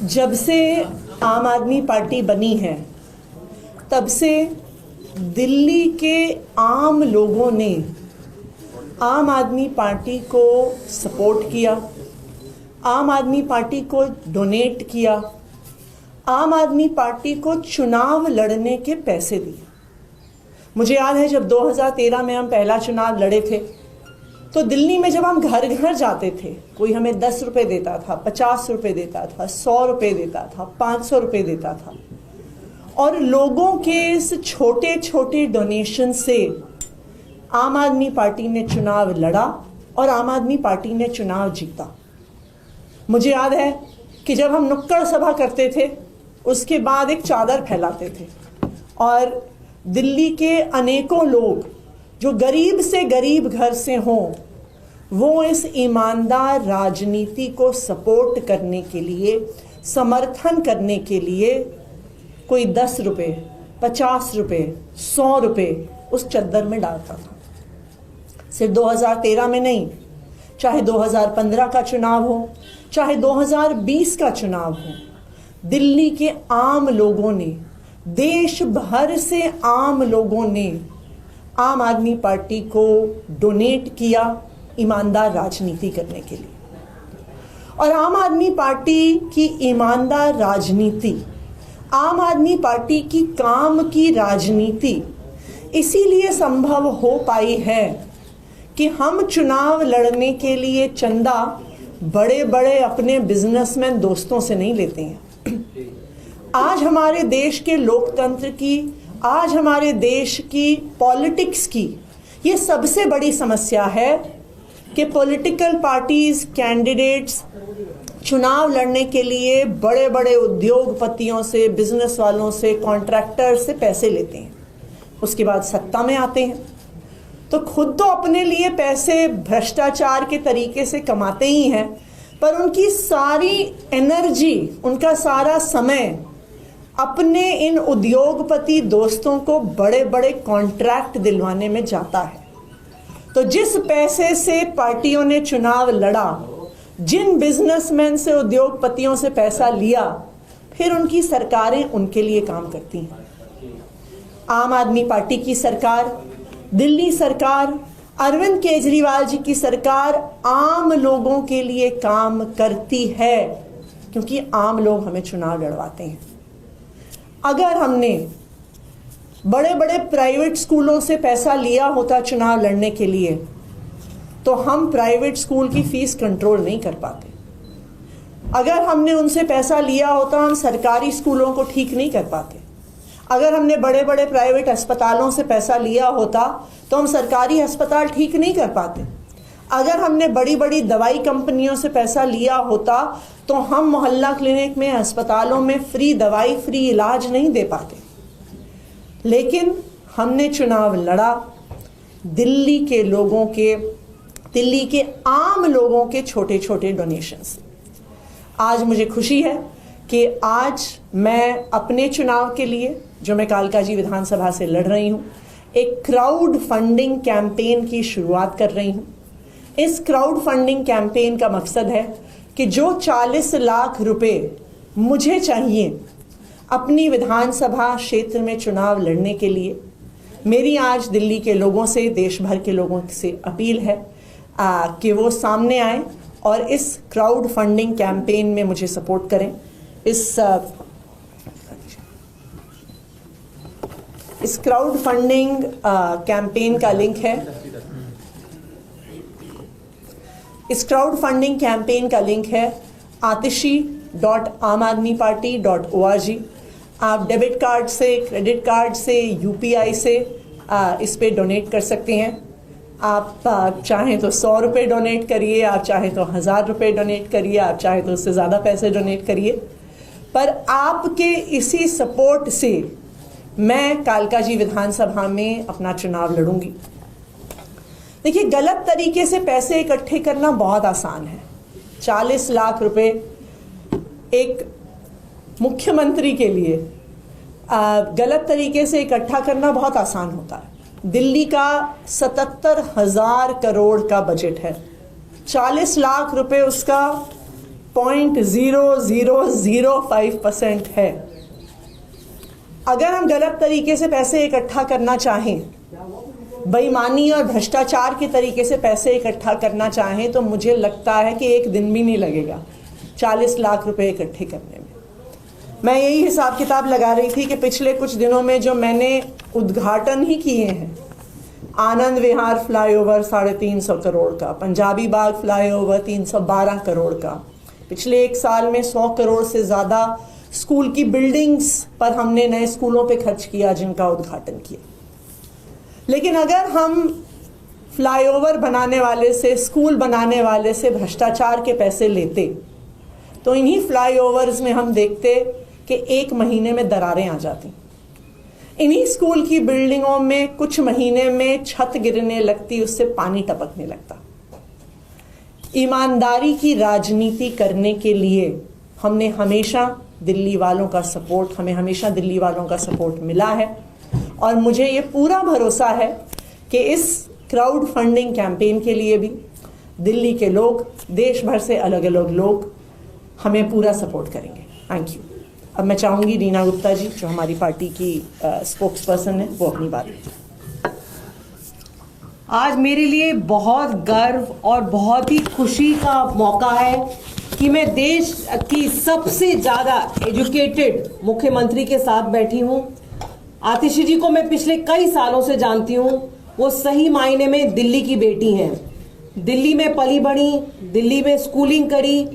जब से आम आदमी पार्टी बनी है तब से दिल्ली के आम लोगों ने आम आदमी पार्टी को सपोर्ट किया, आम आदमी पार्टी को डोनेट किया, आम आदमी पार्टी को चुनाव लड़ने के पैसे दिए। मुझे याद है जब 2013 में हम पहला चुनाव लड़े थे तो दिल्ली में जब हम घर घर जाते थे, कोई हमें 10 रुपये देता था, 50 रुपये देता था, 100 रुपये देता था, 500 रुपये देता था, और लोगों के इस छोटे छोटे डोनेशन से आम आदमी पार्टी ने चुनाव लड़ा और आम आदमी पार्टी ने चुनाव जीता। मुझे याद है कि जब हम नुक्कड़ सभा करते थे उसके बाद एक चादर फैलाते थे और दिल्ली के अनेकों लोग जो गरीब से गरीब घर से हों वो इस ईमानदार राजनीति को सपोर्ट करने के लिए, समर्थन करने के लिए कोई 10 रुपये, 50 रुपये, 100 रुपये उस चद्दर में डालता था। सिर्फ 2013 में नहीं, चाहे 2015 का चुनाव हो, चाहे 2020 का चुनाव हो, दिल्ली के आम लोगों ने, देश भर से आम लोगों ने आम आदमी पार्टी को डोनेट किया ईमानदार राजनीति करने के लिए। और आम आदमी पार्टी की ईमानदार राजनीति, आम आदमी पार्टी की काम की राजनीति इसीलिए संभव हो पाई है कि हम चुनाव लड़ने के लिए चंदा बड़े बड़े अपने बिजनेसमैन दोस्तों से नहीं लेते हैं। आज हमारे देश के लोकतंत्र की, आज हमारे देश की पॉलिटिक्स की ये सबसे बड़ी समस्या है कि पॉलिटिकल पार्टीज, कैंडिडेट्स चुनाव लड़ने के लिए बड़े बड़े उद्योगपतियों से, बिजनेस वालों से, कॉन्ट्रैक्टर से पैसे लेते हैं, उसके बाद सत्ता में आते हैं तो खुद तो अपने लिए पैसे भ्रष्टाचार के तरीके से कमाते ही हैं, पर उनकी सारी एनर्जी, उनका सारा समय अपने इन उद्योगपति दोस्तों को बड़े बड़े कॉन्ट्रैक्ट दिलवाने में जाता है। तो जिस पैसे से पार्टियों ने चुनाव लड़ा, जिन बिजनेसमैन से, उद्योगपतियों से पैसा लिया, फिर उनकी सरकारें उनके लिए काम करती हैं। आम आदमी पार्टी की सरकार, दिल्ली सरकार, अरविंद केजरीवाल जी की सरकार आम लोगों के लिए काम करती है क्योंकि आम लोग हमें चुनाव लड़वाते हैं। अगर हमने बड़े बड़े प्राइवेट स्कूलों से पैसा लिया होता चुनाव लड़ने के लिए तो हम प्राइवेट स्कूल की फीस कंट्रोल नहीं कर पाते। अगर हमने उनसे पैसा लिया होता हम सरकारी स्कूलों को ठीक नहीं कर पाते। अगर हमने बड़े बड़े प्राइवेट अस्पतालों से पैसा लिया होता तो हम सरकारी अस्पताल ठीक नहीं कर पाते। अगर हमने बड़ी बड़ी दवाई कंपनियों से पैसा लिया होता तो हम मोहल्ला क्लिनिक में, अस्पतालों में फ्री दवाई, फ्री इलाज नहीं दे पाते। लेकिन हमने चुनाव लड़ा दिल्ली के लोगों के, दिल्ली के आम लोगों के छोटे छोटे डोनेशन से। आज मुझे खुशी है कि आज मैं अपने चुनाव के लिए, जो मैं कालकाजी विधानसभा से लड़ रही हूँ, एक क्राउड फंडिंग कैंपेन की शुरुआत कर रही हूँ। इस क्राउड फंडिंग कैंपेन का मकसद है कि जो 40 लाख रुपए मुझे चाहिए अपनी विधानसभा क्षेत्र में चुनाव लड़ने के लिए, मेरी आज दिल्ली के लोगों से, देश भर के लोगों से अपील है कि वो सामने आए और इस क्राउड फंडिंग कैंपेन में मुझे सपोर्ट करें। इस क्राउड फंडिंग कैंपेन का लिंक है, इस क्राउड फंडिंग कैंपेन का लिंक है atishi.amadmiparty.org। आप डेबिट कार्ड से, क्रेडिट कार्ड से, यूपीआई से इस पे डोनेट कर सकते हैं। आप चाहें तो 100 रुपये डोनेट करिए, आप चाहें तो 1000 रुपये डोनेट करिए, आप चाहें तो उससे ज़्यादा पैसे डोनेट करिए, पर आपके इसी सपोर्ट से मैं कालकाजी विधानसभा में अपना चुनाव लड़ूंगी। देखिए, गलत तरीके से पैसे इकट्ठे करना बहुत आसान है। 40 लाख रुपए एक मुख्यमंत्री के लिए गलत तरीके से इकट्ठा करना बहुत आसान होता है। दिल्ली का 77,000 करोड़ का बजट है, 40 लाख रुपए उसका 0.0005% है। अगर हम गलत तरीके से पैसे इकट्ठा करना चाहें, बेईमानी और भ्रष्टाचार के तरीके से पैसे इकट्ठा करना चाहें, तो मुझे लगता है कि एक दिन भी नहीं लगेगा 40 लाख रुपए इकट्ठे करने में। मैं यही हिसाब किताब लगा रही थी कि पिछले कुछ दिनों में जो मैंने उद्घाटन ही किए हैं, आनंद विहार फ्लाईओवर 350 करोड़ का, पंजाबी बाग फ्लाईओवर 312 करोड़ का, पिछले एक साल में 100 करोड़ से ज़्यादा स्कूल की बिल्डिंग्स पर हमने नए स्कूलों पे खर्च किया, जिनका उद्घाटन किया। लेकिन अगर हम फ्लाईओवर बनाने वाले से, स्कूल बनाने वाले से भ्रष्टाचार के पैसे लेते, तो इन्हीं फ्लाईओवर्स में हम देखते कि एक महीने में दरारें आ जाती, इन्हीं स्कूल की बिल्डिंगों में कुछ महीने में छत गिरने लगती, उससे पानी टपकने लगता। ईमानदारी की राजनीति करने के लिए हमें हमेशा दिल्ली वालों का सपोर्ट मिला है, और मुझे ये पूरा भरोसा है कि इस क्राउड फंडिंग कैंपेन के लिए भी दिल्ली के लोग, देश भर से अलग अलग लोग हमें पूरा सपोर्ट करेंगे। Thank you. अब मैं चाहूँगी रीना गुप्ता जी, जो हमारी पार्टी की स्पोक्स पर्सन है, वो अपनी बात करें। आज मेरे लिए बहुत गर्व और बहुत ही खुशी का मौका है कि मैं देश की सबसे ज़्यादा एजुकेटेड मुख्यमंत्री के साथ बैठी हूँ। आतिशी जी को मैं पिछले कई सालों से जानती हूँ। वो सही मायने में दिल्ली की बेटी हैं। दिल्ली में पली बढ़ी, दिल्ली में स्कूलिंग करी,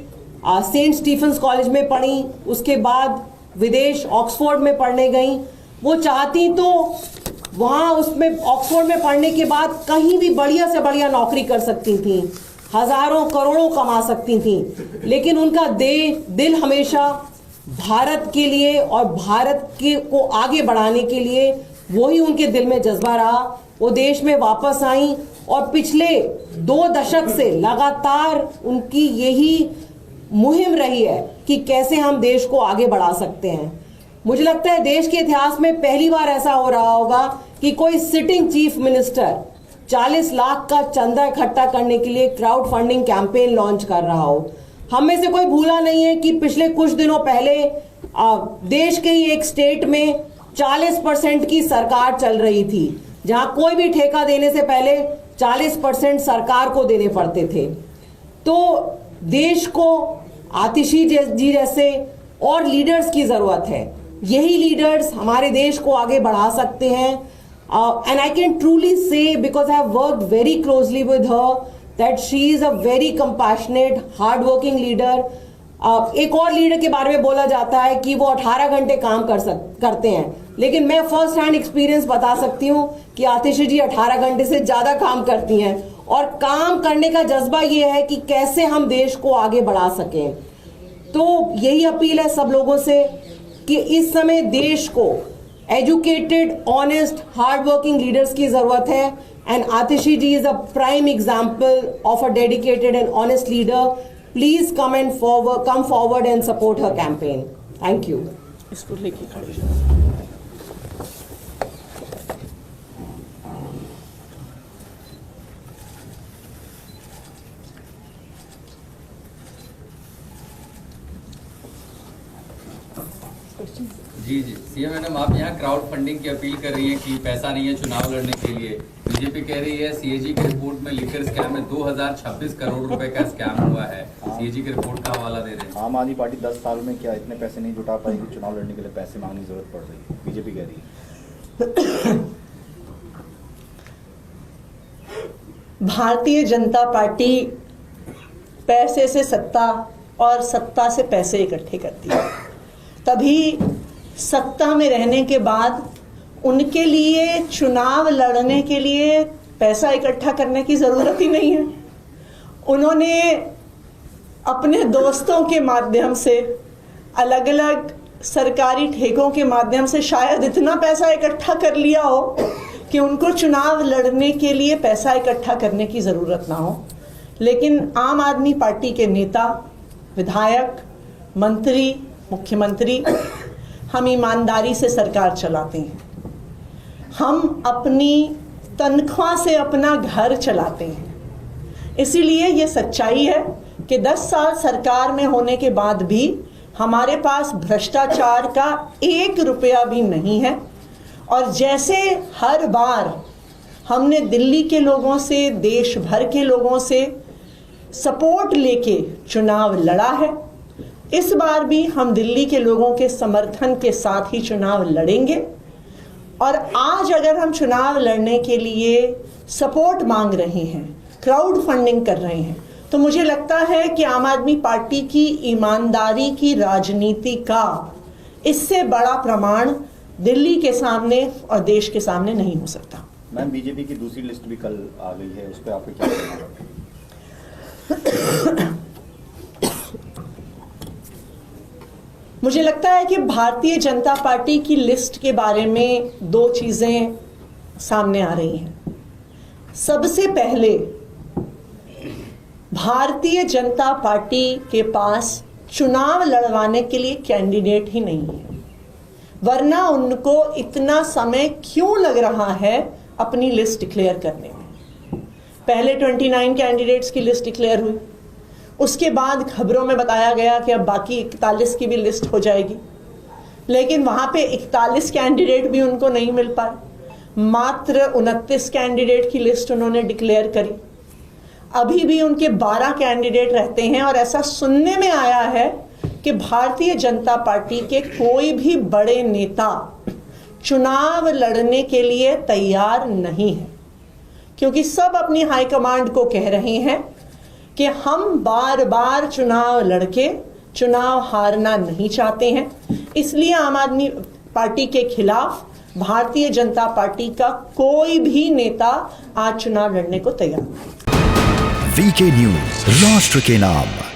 सेंट स्टीफेंस कॉलेज में पढ़ी, उसके बाद विदेश ऑक्सफोर्ड में पढ़ने गई। वो चाहती तो वहाँ उसमें ऑक्सफोर्ड में पढ़ने के बाद कहीं भी बढ़िया से बढ़िया नौकरी कर सकती थी, हजारों करोड़ों कमा सकती थी, लेकिन उनका दिल हमेशा भारत के लिए और भारत के को आगे बढ़ाने के लिए, वही उनके दिल में जज्बा रहा। वो देश में वापस आई और पिछले 2 दशक से लगातार उनकी यही मुहिम रही है कि कैसे हम देश को आगे बढ़ा सकते हैं। मुझे लगता है देश के इतिहास में पहली बार ऐसा हो रहा होगा कि कोई सिटिंग चीफ मिनिस्टर 40 लाख का चंदा इकट्ठा करने के लिए क्राउड फंडिंग कैंपेन लॉन्च कर रहा हो। हम में से कोई भूला नहीं है कि पिछले कुछ दिनों पहले देश के ही एक स्टेट में 40% की सरकार चल रही थी, जहां कोई भी ठेका देने से पहले 40% सरकार को देने पड़ते थे। तो देश को आतिशी जी जैसे और लीडर्स की जरूरत है। यही लीडर्स हमारे देश को आगे बढ़ा सकते हैं। एंड आई कैन ट्रूली से, because I have worked very closely with her, that she is a very compassionate, hard working leader. एक और लीडर के बारे में बोला जाता है कि वो 18 घंटे काम करते हैं, लेकिन मैं फर्स्ट हैंड एक्सपीरियंस बता सकती हूँ कि आतिशी जी 18 घंटे से ज्यादा काम करती हैं, और काम करने का जज्बा ये है कि कैसे हम देश को आगे बढ़ा सकें। तो यही अपील है सब लोगों से कि इस समय देश को educated, honest, hard working leaders की जरूरत है, and Atishi ji is a prime example of a dedicated and honest leader. Please come forward and support her campaign. Thank you. इसको लेके खड़े। जी सीएम मैडम, आप यहाँ क्राउड फंडिंग की अपील कर रही हैं कि पैसा नहीं है चुनाव लड़ने के लिए। बीजेपी कह रही है सीएजी की रिपोर्ट में लिकर स्कैम में 2026 करोड़ रुपए का स्कैम हुआ है। सीएजी की रिपोर्ट का हवाला दे रहे हैं। आम आदमी पार्टी 10 साल में क्या इतने पैसे नहीं जुटा पाएगी, चुनाव लड़ने के लिए पैसे मांगने की जरूरत पड़ रही है, बीजेपी कह रही है। भारतीय जनता पार्टी पैसे से सत्ता और सत्ता से पैसे इकट्ठे करती है, तभी सत्ता में रहने के बाद उनके लिए चुनाव लड़ने के लिए पैसा इकट्ठा करने की ज़रूरत ही नहीं है। उन्होंने अपने दोस्तों के माध्यम से, अलग अलग सरकारी ठेकों के माध्यम से शायद इतना पैसा इकट्ठा कर लिया हो कि उनको चुनाव लड़ने के लिए पैसा इकट्ठा करने की ज़रूरत ना हो। लेकिन आम आदमी पार्टी के नेता, विधायक, मंत्री, मुख्यमंत्री, हम ईमानदारी से सरकार चलाते हैं। हम अपनी तनख्वाह से अपना घर चलाते हैं। इसीलिए ये सच्चाई है कि 10 साल सरकार में होने के बाद भी हमारे पास भ्रष्टाचार का 1 रुपया भी नहीं है। और जैसे हर बार हमने दिल्ली के लोगों से, देश भर के लोगों से सपोर्ट लेके चुनाव लड़ा है, इस बार भी हम दिल्ली के लोगों के समर्थन के साथ ही चुनाव लड़ेंगे। और आज अगर हम चुनाव लड़ने के लिए सपोर्ट मांग रहे हैं, क्राउड फंडिंग कर रहे हैं, तो मुझे लगता है कि आम आदमी पार्टी की ईमानदारी की राजनीति का इससे बड़ा प्रमाण दिल्ली के सामने और देश के सामने नहीं हो सकता। मैम, बीजेपी की दूसरी लिस्ट भी कल आ गई है, उस पर आपको क्या कहना है? मुझे लगता है कि भारतीय जनता पार्टी की लिस्ट के बारे में 2 चीजें सामने आ रही हैं। सबसे पहले, भारतीय जनता पार्टी के पास चुनाव लड़वाने के लिए कैंडिडेट ही नहीं है, वरना उनको इतना समय क्यों लग रहा है अपनी लिस्ट डिक्लेयर करने में। पहले 29 कैंडिडेट्स की लिस्ट डिक्लेयर हुई, उसके बाद खबरों में बताया गया कि अब बाकी 41 की भी लिस्ट हो जाएगी, लेकिन वहां पे 41 कैंडिडेट भी उनको नहीं मिल पाए। मात्र 29 कैंडिडेट की लिस्ट उन्होंने डिक्लेयर करी। अभी भी उनके 12 कैंडिडेट रहते हैं और ऐसा सुनने में आया है कि भारतीय जनता पार्टी के कोई भी बड़े नेता चुनाव लड़ने के लिए तैयार नहीं है, क्योंकि सब अपनी हाईकमांड को कह रहे हैं कि हम बार बार चुनाव लड़के चुनाव हारना नहीं चाहते हैं। इसलिए आम आदमी पार्टी के खिलाफ भारतीय जनता पार्टी का कोई भी नेता आज चुनाव लड़ने को तैयार नहीं। वीके न्यूज, राष्ट्र के नाम।